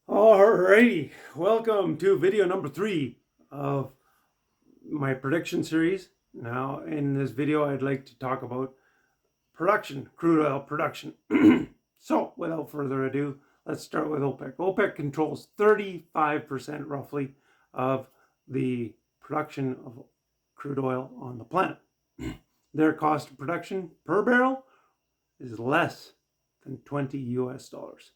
Alrighty, welcome to video number 3 of my prediction series. Now, in this video, I'd like to talk about production, crude oil production. So, without further ado, let's start with OPEC. OPEC controls 35% roughly of the production of crude oil on the planet. Their cost of production per barrel is less than 20 US dollars.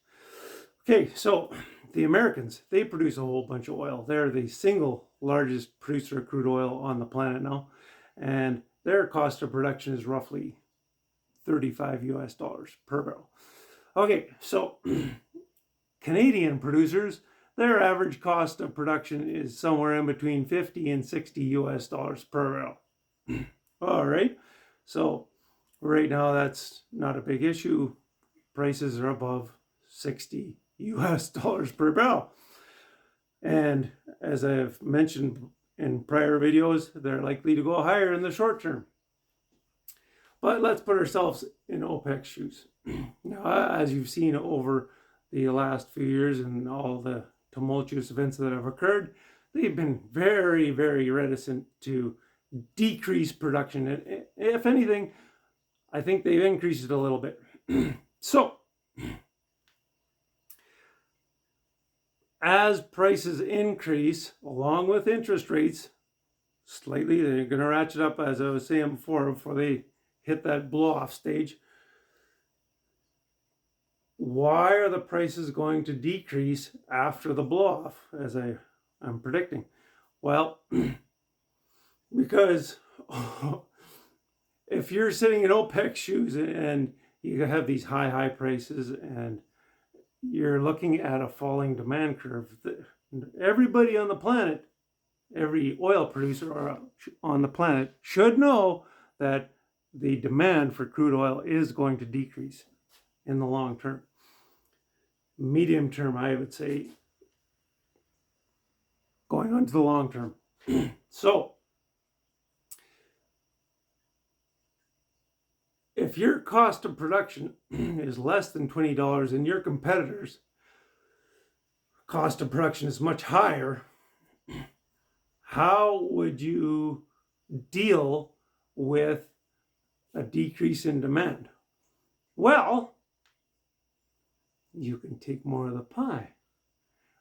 Okay, so the Americans, they produce a whole bunch of oil. They're the single largest producer of crude oil on the planet now. And their cost of production is roughly 35 US dollars per barrel. Okay, so Canadian producers, their average cost of production is somewhere in between 50 and 60 US dollars per barrel. All right, so right now that's not a big issue. Prices are above 60 US dollars per barrel. And as I've mentioned in prior videos, they're likely to go higher in the short term. But let's put ourselves in OPEC's shoes. Now, as you've seen over the last few years and all the tumultuous events that have occurred, they've been very, very reticent to decrease production. And if anything, I think they've increased it a little bit. So, as prices increase, along with interest rates, slightly, they're going to ratchet up, as I was saying before they hit that blow-off stage. Why are the prices going to decrease after the blow-off, as I'm predicting? Well, because if you're sitting in OPEC's shoes and you have these high prices and you're looking at a falling demand curve, everybody on the planet, every oil producer on the planet should know that the demand for crude oil is going to decrease in the long term. Medium term, I would say, going on to the long term. So, if your cost of production is less than $20 and your competitors' cost of production is much higher, how would you deal with a decrease in demand? Well, you can take more of the pie,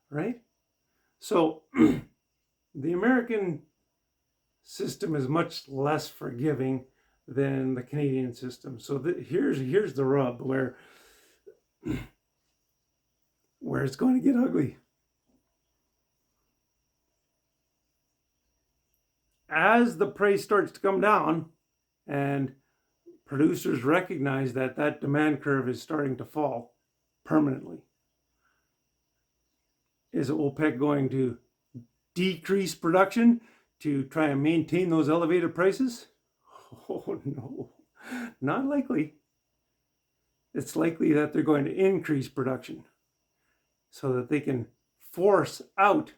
right? So the American system is much less forgiving than the Canadian system. So here's the rub where it's going to get ugly. As the price starts to come down and producers recognize that that demand curve is starting to fall permanently, is OPEC going to decrease production to try and maintain those elevated prices? Oh no, not likely. It's likely that they're going to increase production so that they can force out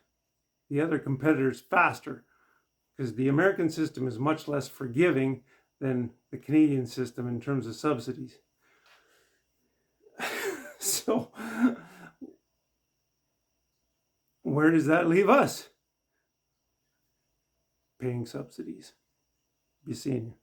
the other competitors faster, because the American system is much less forgiving than the Canadian system in terms of subsidies. So, where does that leave us? Paying subsidies. Be seeing you.